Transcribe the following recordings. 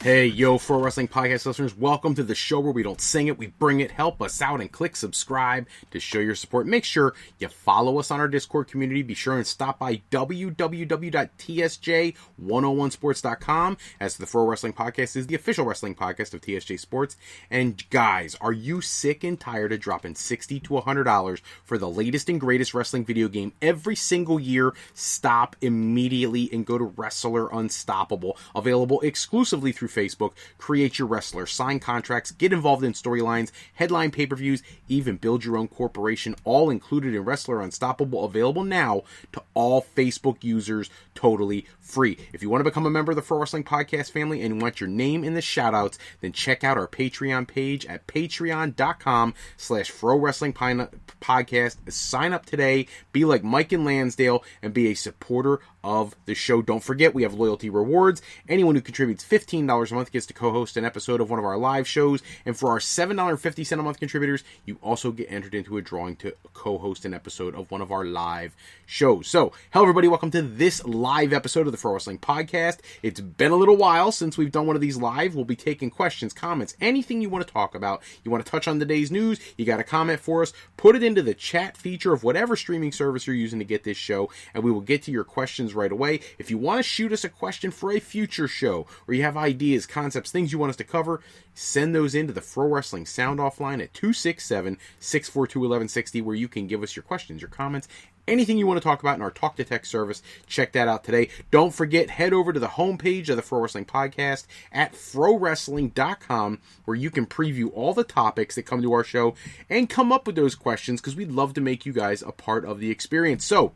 Hey, yo, Pro Wrestling Podcast listeners, welcome to the show where we don't sing it, we bring it. Help us out and click subscribe to show your support. Make sure you follow us on our Discord community. Be sure and stop by www.tsj101sports.com, as the Pro Wrestling Podcast is the official wrestling podcast of TSJ Sports. And guys, are you sick and tired of dropping $60 to $100 for the latest and greatest wrestling video game every single year? Stop immediately and go to Wrestler Unstoppable, available exclusively through Facebook. Create your wrestler, sign contracts, get involved in storylines, headline pay-per-views, even build your own corporation, all included in Wrestler Unstoppable, available now to all Facebook users, totally free. If you want to become a member of the Pro Wrestling Podcast family and want your name in the shoutouts, then check out our Patreon page at patreon.com/Pro Wrestling Podcast. Sign up today, be like Mike and Lansdale, and be a supporter of the show. Don't forget, we have loyalty rewards. Anyone who contributes $15 a month gets to co-host an episode of one of our live shows. And for our $7.50 a month contributors, you also get entered into a drawing to co-host an episode of one of our live shows. So, hello everybody, welcome to this live episode of the Pro Wrestling Podcast. It's been a little while since we've done one of these live. We'll be taking questions, comments, anything you want to talk about. You want to touch on the day's news, you got a comment for us, put it into the chat feature of whatever streaming service you're using to get this show, and we will get to your questions right away. If you want to shoot us a question for a future show, or you have ideas, concepts, things you want us to cover, send those into the Pro Wrestling Sound Off line at 267-642-1160, where you can give us your questions, your comments, anything you want to talk about in our Talk to Text service. Check that out today. Don't forget, head over to the homepage of the Pro Wrestling Podcast at frowrestling.com, where you can preview all the topics that come to our show and come up with those questions, because we'd love to make you guys a part of the experience. So,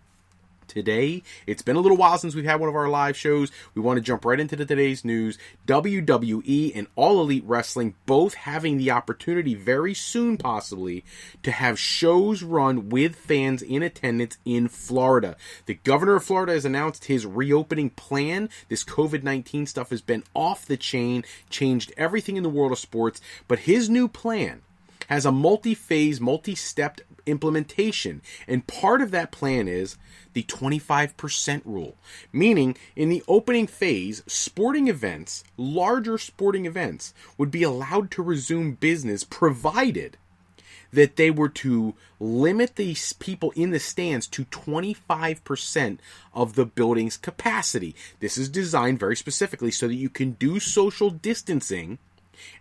today, it's been a little while since we've had one of our live shows. We want to jump right into today's news. WWE and All Elite Wrestling both having the opportunity very soon, possibly, to have shows run with fans in attendance in Florida. The governor of Florida has announced his reopening plan. This COVID-19 stuff has been off the chain, changed everything in the world of sports, but his new plan has a multi-phase, multi-stepped implementation, and part of that plan is the 25% rule, meaning in the opening phase, sporting events, larger sporting events, would be allowed to resume business provided that they were to limit these people in the stands to 25% of the building's capacity. This is designed very specifically so that you can do social distancing,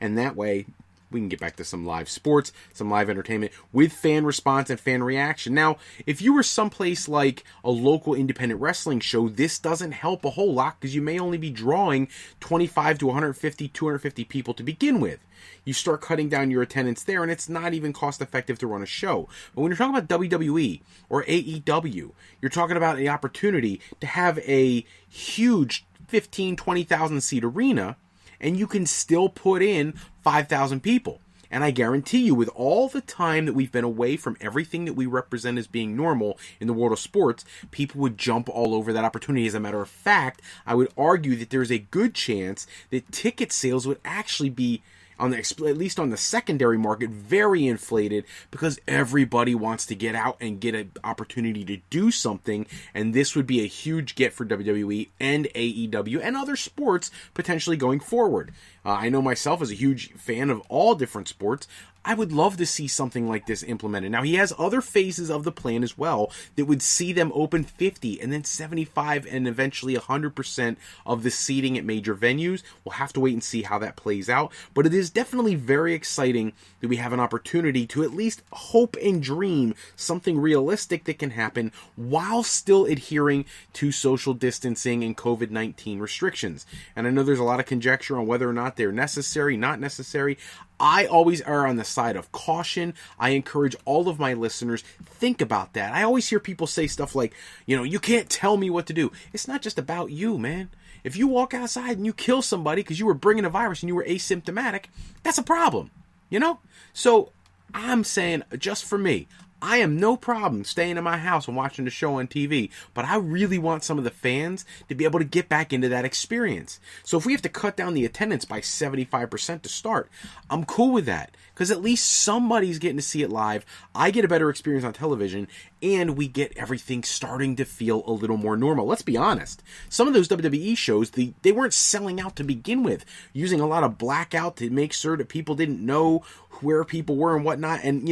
and that way we can get back to some live sports, some live entertainment with fan response and fan reaction. Now, if you were someplace like a local independent wrestling show, this doesn't help a whole lot, because you may only be drawing 25 to 150, 250 people to begin with. You start cutting down your attendance there, and it's not even cost effective to run a show. But when you're talking about WWE or AEW, you're talking about the opportunity to have a huge 15, 20,000 seat arena, and you can still put in 5,000 people. And I guarantee you, with all the time that we've been away from everything that we represent as being normal in the world of sports, people would jump all over that opportunity. As a matter of fact, I would argue that there's a good chance that ticket sales would actually be, at least on the secondary market, very inflated, because everybody wants to get out and get an opportunity to do something, and this would be a huge get for WWE and AEW and other sports potentially going forward. I know myself, as a huge fan of all different sports, I would love to see something like this implemented. Now, he has other phases of the plan as well that would see them open 50 and then 75 and eventually 100% of the seating at major venues. We'll have to wait and see how that plays out. But it is definitely very exciting that we have an opportunity to at least hope and dream something realistic that can happen while still adhering to social distancing and COVID-19 restrictions. And I know there's a lot of conjecture on whether or not they're necessary, not necessary. I always err on the side of caution. I encourage all of my listeners, think about that. I always hear people say stuff like, you can't tell me what to do. It's not just about you, man. If you walk outside and you kill somebody because you were bringing a virus and you were asymptomatic, that's a problem, So I'm saying, just for me, I am no problem staying in my house and watching the show on TV, but I really want some of the fans to be able to get back into that experience. So if we have to cut down the attendance by 75% to start, I'm cool with that, because at least somebody's getting to see it live. I get a better experience on television, and we get everything starting to feel a little more normal. Let's be honest. Some of those WWE shows, they weren't selling out to begin with, using a lot of blackout to make sure that people didn't know where people were and whatnot. And,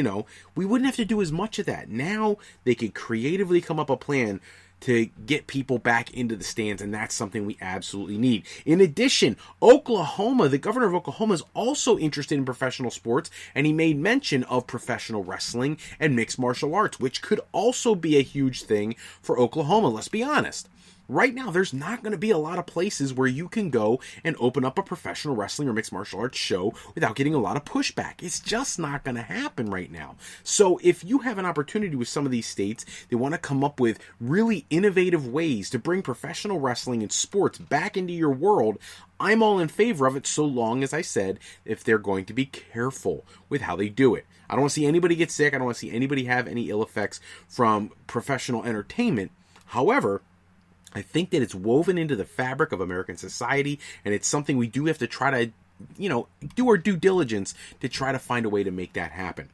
we wouldn't have to do as much of that. Now they could creatively come up a plan to get people back into the stands, and that's something we absolutely need. In addition, the governor of Oklahoma, is also interested in professional sports, and he made mention of professional wrestling and mixed martial arts, which could also be a huge thing for Oklahoma. Let's be honest. Right now, there's not going to be a lot of places where you can go and open up a professional wrestling or mixed martial arts show without getting a lot of pushback. It's just not going to happen right now. So if you have an opportunity with some of these states, they want to come up with really innovative ways to bring professional wrestling and sports back into your world, I'm all in favor of it, so long as, I said, if they're going to be careful with how they do it. I don't want to see anybody get sick. I don't want to see anybody have any ill effects from professional entertainment. However, I think that it's woven into the fabric of American society, and it's something we do have to try to, do our due diligence to try to find a way to make that happen.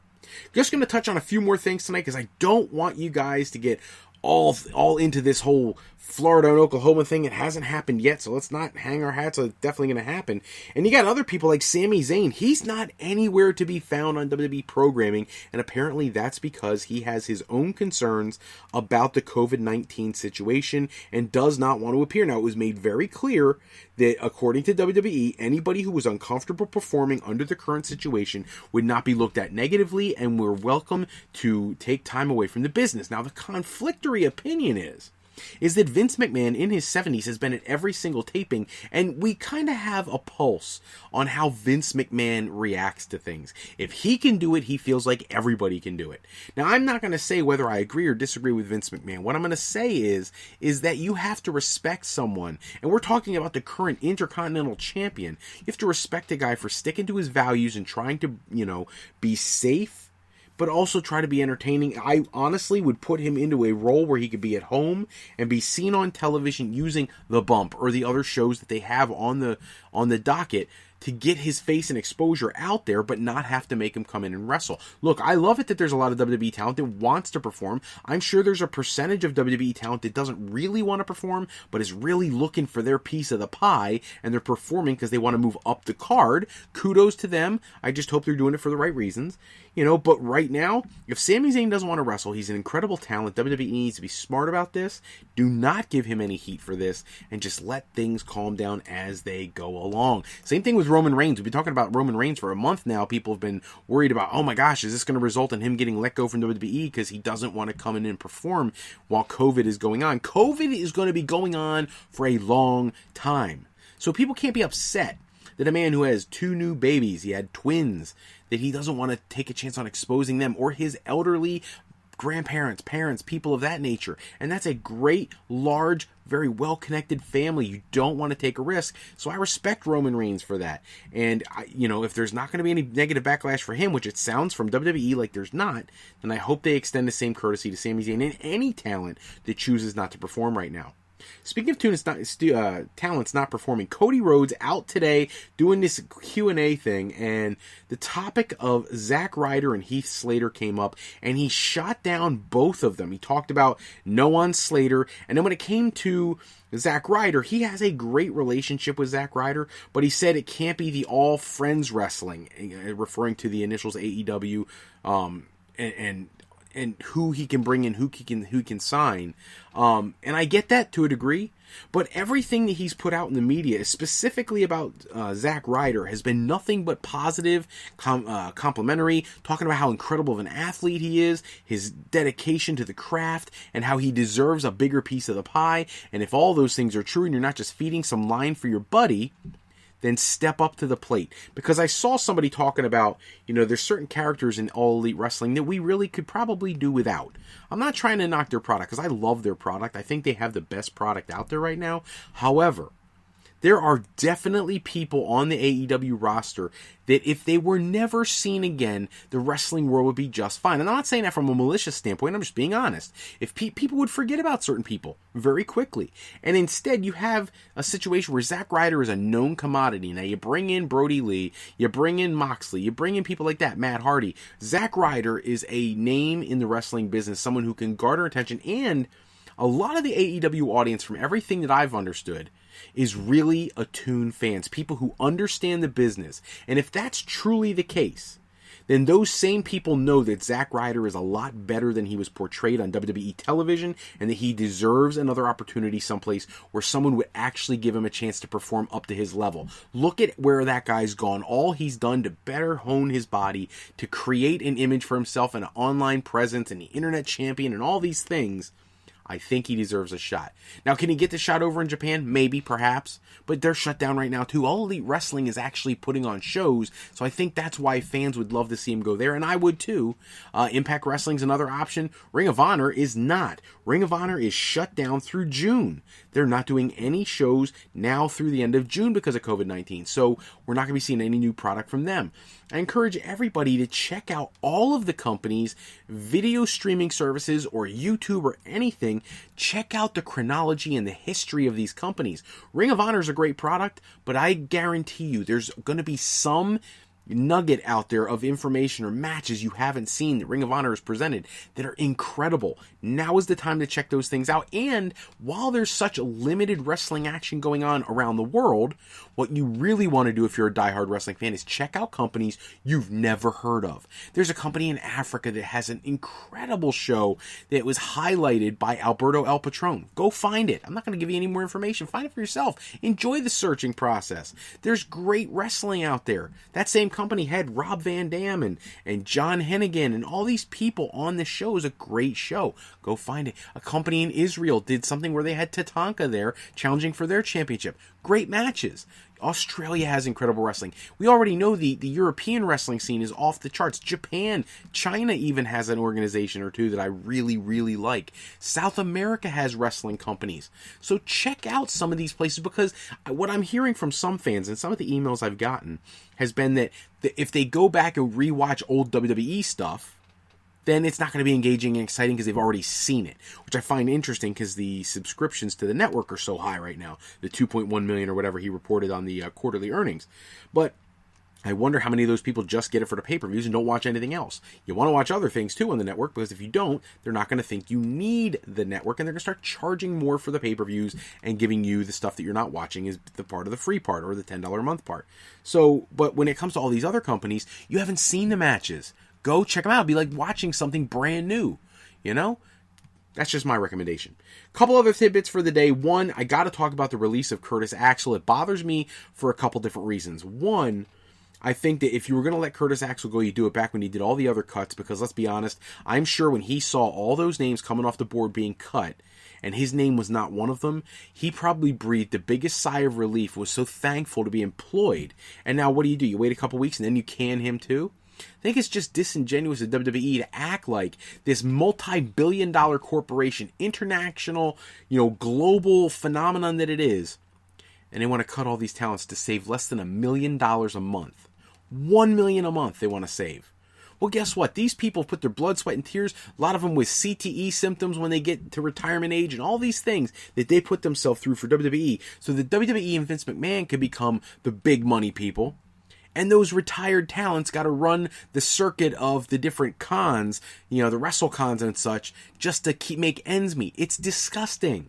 Just going to touch on a few more things tonight, because I don't want you guys to get all into this whole Florida and Oklahoma thing. It hasn't happened yet, so let's not hang our hats on it's definitely going to happen. And you got other people like Sami Zayn. He's not anywhere to be found on WWE programming, and apparently that's because he has his own concerns about the COVID-19 situation and does not want to appear. Now, it was made very clear that, according to WWE, anybody who was uncomfortable performing under the current situation would not be looked at negatively and were welcome to take time away from the business. Now, the conflictory opinion is that Vince McMahon in his 70s has been at every single taping, and we kind of have a pulse on how Vince McMahon reacts to things. If he can do it, he feels like everybody can do it. Now, I'm not going to say whether I agree or disagree with Vince McMahon. What I'm going to say is that you have to respect someone, and we're talking about the current Intercontinental Champion. You have to respect a guy for sticking to his values and trying to, be safe, but also try to be entertaining. I honestly would put him into a role where he could be at home and be seen on television using The Bump or the other shows that they have on the docket to get his face and exposure out there, but not have to make him come in and wrestle. Look, I love it that there's a lot of WWE talent that wants to perform. I'm sure there's a percentage of WWE talent that doesn't really want to perform, but is really looking for their piece of the pie, and they're performing because they want to move up the card. Kudos to them. I just hope they're doing it for the right reasons. But right now, if Sami Zayn doesn't want to wrestle, he's an incredible talent. WWE needs to be smart about this. Do not give him any heat for this, and just let things calm down as they go along. Same thing with Roman Reigns. We've been talking about Roman Reigns for a month now. People have been worried about, oh my gosh, is this going to result in him getting let go from WWE because he doesn't want to come in and perform while COVID is going on. COVID is going to be going on for a long time. So people can't be upset that a man who has 2 new babies, he had twins, that he doesn't want to take a chance on exposing them, or his elderly grandparents, parents, people of that nature. And that's a great, large, very well-connected family. You don't want to take a risk. So I respect Roman Reigns for that. And, if there's not going to be any negative backlash for him, which it sounds from WWE like there's not, then I hope they extend the same courtesy to Sami Zayn and any talent that chooses not to perform right now. Speaking of talents not performing, Cody Rhodes out today doing this Q&A thing, and the topic of Zack Ryder and Heath Slater came up, and he shot down both of them. He talked about no on Slater, and then when it came to Zack Ryder, he has a great relationship with Zack Ryder, but he said it can't be the all friends wrestling, referring to the initials AEW, and who he can bring in, who he can sign. And I get that to a degree, but everything that he's put out in the media, specifically about Zack Ryder, has been nothing but positive, complimentary, talking about how incredible of an athlete he is, his dedication to the craft, and how he deserves a bigger piece of the pie. And if all those things are true and you're not just feeding some line for your buddy, then step up to the plate. Because I saw somebody talking about, there's certain characters in All Elite Wrestling that we really could probably do without. I'm not trying to knock their product, because I love their product. I think they have the best product out there right now. However, There are definitely people on the AEW roster that if they were never seen again, the wrestling world would be just fine. And I'm not saying that from a malicious standpoint, I'm just being honest. If people would forget about certain people very quickly. And instead, you have a situation where Zack Ryder is a known commodity. Now, you bring in Brody Lee, you bring in Moxley, you bring in people like that, Matt Hardy. Zack Ryder is a name in the wrestling business, someone who can garner attention, and a lot of the AEW audience, from everything that I've understood, is really attuned fans, people who understand the business. And if that's truly the case, then those same people know that Zack Ryder is a lot better than he was portrayed on WWE television, and that he deserves another opportunity someplace where someone would actually give him a chance to perform up to his level. Look at where that guy's gone, all he's done to better hone his body, to create an image for himself, and an online presence, and the internet champion, and all these things. I think he deserves a shot. Now, can he get the shot over in Japan? Maybe, perhaps. But they're shut down right now, too. All Elite Wrestling is actually putting on shows, so I think that's why fans would love to see him go there, and I would, too. Impact Wrestling's another option. Ring of Honor is not. Ring of Honor is shut down through June. They're not doing any shows now through the end of June because of COVID-19, so we're not going to be seeing any new product from them. I encourage everybody to check out all of the companies' video streaming services or YouTube or anything. Check out the chronology and the history of these companies. Ring of Honor is a great product, but I guarantee you there's going to be some nugget out there of information or matches you haven't seen that Ring of Honor has presented that are incredible. Now is the time to check those things out. And while there's such limited wrestling action going on around the world, what you really want to do if you're a diehard wrestling fan is check out companies you've never heard of. There's a company in Africa that has an incredible show that was highlighted by Alberto El Patron. Go find it. I'm not going to give you any more information. Find it for yourself. Enjoy the searching process. There's great wrestling out there. That same company had Rob Van Dam and John Hennigan and all these people on this show. Is a great show. Go find it. A company in Israel did something where they had Tatanka there challenging for their championship. Great matches. Australia has incredible wrestling. We already know the European wrestling scene is off the charts. Japan, China even has an organization or two that I really, really like. South America has wrestling companies. So check out some of these places, because what I'm hearing from some fans and some of the emails I've gotten has been that if they go back and rewatch old WWE stuff, then it's not going to be engaging and exciting because they've already seen it, which I find interesting because the subscriptions to the network are so high right now, the 2.1 million or whatever he reported on the quarterly earnings. But I wonder how many of those people just get it for the pay-per-views and don't watch anything else. You want to watch other things too on the network, because if you don't, they're not going to think you need the network, and they're going to start charging more for the pay-per-views and giving you the stuff that you're not watching as the part of the free part or the $10 a month part. So, but when it comes to all these other companies, you haven't seen the matches. Go check them out. It'd be like watching something brand new, you know? That's just my recommendation. Couple other tidbits for the day. One, I got to talk about the release of Curtis Axel. It bothers me for a couple different reasons. One, I think that if you were going to let Curtis Axel go, you do it back when he did all the other cuts, because let's be honest, I'm sure when he saw all those names coming off the board being cut, and his name was not one of them, he probably breathed the biggest sigh of relief, was so thankful to be employed. And now what do? You wait a couple weeks and then you can him too? I think it's just disingenuous of WWE to act like this multi-billion-dollar corporation, international, global phenomenon that it is, and they want to cut all these talents to save less than $1 million a month. $1 million a month they want to save. Well, guess what? These people put their blood, sweat, and tears, a lot of them with CTE symptoms when they get to retirement age, and all these things that they put themselves through for WWE, so that WWE and Vince McMahon could become the big money people. And those retired talents got to run the circuit of the different cons, the wrestle cons and such, just to make ends meet. It's disgusting.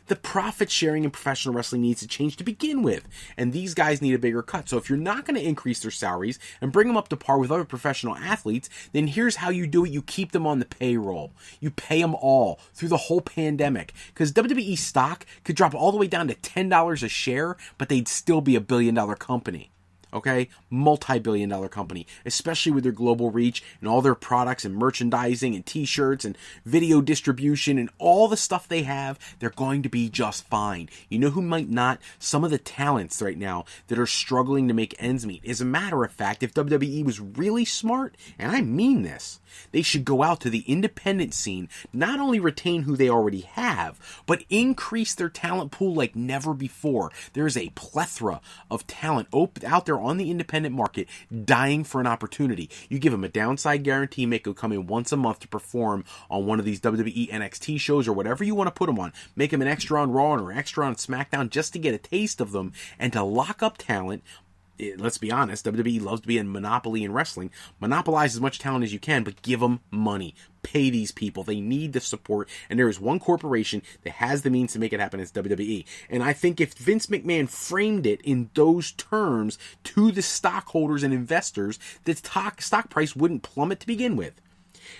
The profit sharing in professional wrestling needs to change to begin with, and these guys need a bigger cut. So if you're not going to increase their salaries and bring them up to par with other professional athletes, then here's how you do it. You keep them on the payroll. You pay them all through the whole pandemic, because WWE stock could drop all the way down to $10 a share, but they'd still be $1 billion company. Okay, multi-billion dollar company, especially with their global reach and all their products and merchandising and t-shirts and video distribution and all the stuff they have, they're going to be just fine. You know who might not? Some of the talents right now that are struggling to make ends meet. As a matter of fact, if WWE was really smart, and I mean this, they should go out to the independent scene, not only retain who they already have, but increase their talent pool like never before. There is a plethora of talent out there on the independent market dying for an opportunity. You give them a downside guarantee, make them come in once a month to perform on one of these WWE NXT shows or whatever you want to put them on. Make them an extra on Raw or extra on SmackDown just to get a taste of them and to lock up talent. Let's be honest, WWE loves to be a monopoly in wrestling. Monopolize as much talent as you can, but give them money. Pay these people. They need the support. And there is one corporation that has the means to make it happen. It's WWE. And I think if Vince McMahon framed it in those terms to the stockholders and investors, the stock price wouldn't plummet to begin with.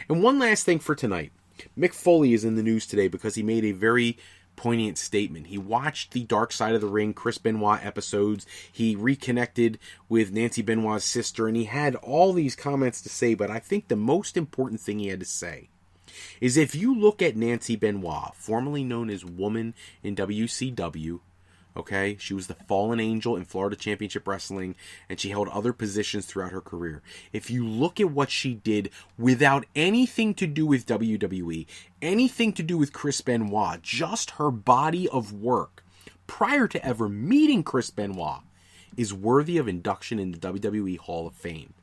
And one last thing for tonight. Mick Foley is in the news today because he made a very poignant statement. He watched the Dark Side of the Ring Chris Benoit episodes. He reconnected with Nancy Benoit's sister, and he had all these comments to say, but I think the most important thing he had to say is if you look at Nancy Benoit, formerly known as Woman in WCW, okay, she was the fallen angel in Florida Championship Wrestling, and she held other positions throughout her career. If you look at what she did without anything to do with WWE, anything to do with Chris Benoit, just her body of work prior to ever meeting Chris Benoit is worthy of induction in the WWE Hall of Fame.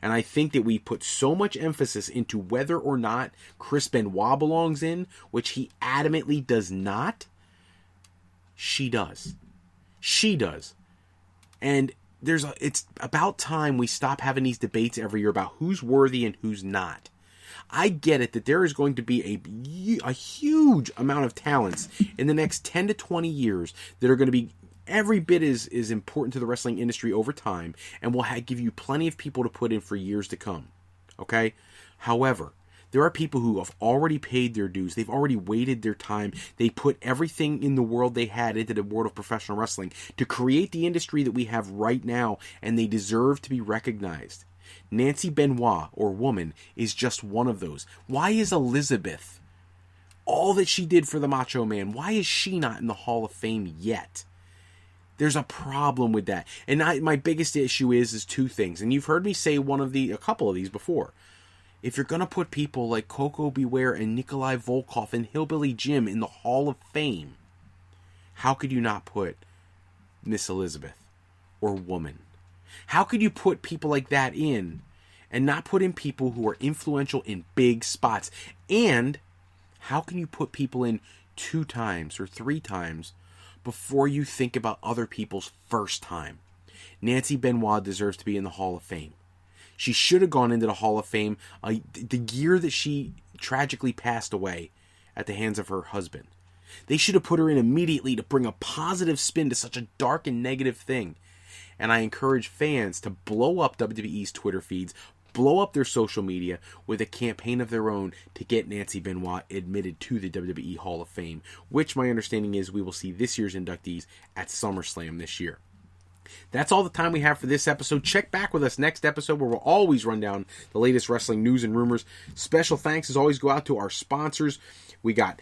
And I think that we put so much emphasis into whether or not Chris Benoit belongs in, which he adamantly does not. She does. She does. And it's about time we stop having these debates every year about who's worthy and who's not. I get it that there is going to be a huge amount of talents in the next 10 to 20 years that are going to be every bit is important to the wrestling industry over time and will give you plenty of people to put in for years to come. Okay? However, there are people who have already paid their dues. They've already waited their time. They put everything in the world they had into the world of professional wrestling to create the industry that we have right now, and they deserve to be recognized. Nancy Benoit, or Woman, is just one of those. Why is Elizabeth, all that she did for the Macho Man, why is she not in the Hall of Fame yet? There's a problem with that. And my biggest issue is two things. And you've heard me say a couple of these before. If you're going to put people like Koko Beware and Nikolai Volkov and Hillbilly Jim in the Hall of Fame, how could you not put Miss Elizabeth or Woman? How could you put people like that in and not put in people who are influential in big spots? And how can you put people in 2 times or 3 times before you think about other people's first time? Nancy Benoit deserves to be in the Hall of Fame. She should have gone into the Hall of Fame the year that she tragically passed away at the hands of her husband. They should have put her in immediately to bring a positive spin to such a dark and negative thing. And I encourage fans to blow up WWE's Twitter feeds, blow up their social media with a campaign of their own to get Nancy Benoit admitted to the WWE Hall of Fame, which my understanding is we will see this year's inductees at SummerSlam this year. That's all the time we have for this episode. Check back with us next episode where we'll always run down the latest wrestling news and rumors. Special thanks as always go out to our sponsors. We got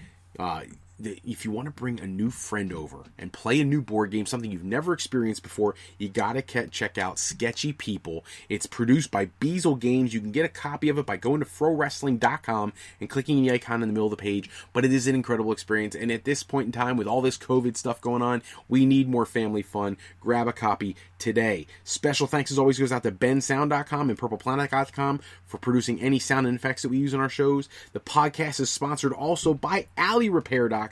if you want to bring a new friend over and play a new board game, something you've never experienced before, you gotta check out Sketchy People. It's produced by Beazle Games. You can get a copy of it by going to frowrestling.com and clicking the icon in the middle of the page, but it is an incredible experience, and at this point in time, with all this COVID stuff going on, we need more family fun. Grab a copy today. Special thanks as always goes out to bensound.com and purpleplanet.com for producing any sound and effects that we use in our shows. The podcast is sponsored also by alleyrepair.com.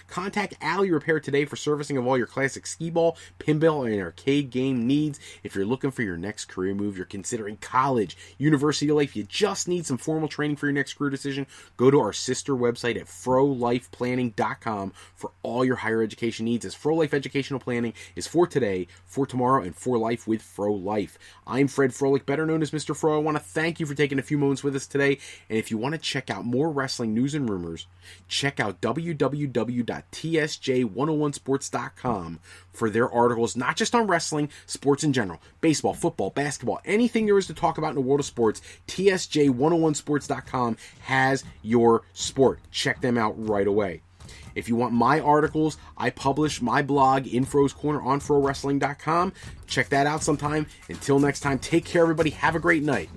Contact Alley Repair today for servicing of all your classic skee-ball, pinball, and arcade game needs. If you're looking for your next career move, you're considering college, university life, you just need some formal training for your next career decision, go to our sister website at frolifeplanning.com for all your higher education needs, as Fro Life Educational Planning is for today, for tomorrow, and and for life with Fro Life. I'm Fred Froelich, better known as Mr. Fro. I want to thank you for taking a few moments with us today. And if you want to check out more wrestling news and rumors, check out www.tsj101sports.com for their articles, not just on wrestling, sports in general, baseball, football, basketball, anything there is to talk about in the world of sports. tsj101sports.com has your sport. Check them out right away. If you want my articles, I publish my blog, Fro's Corner, on FroWrestling.com. Check that out sometime. Until next time, take care, everybody. Have a great night.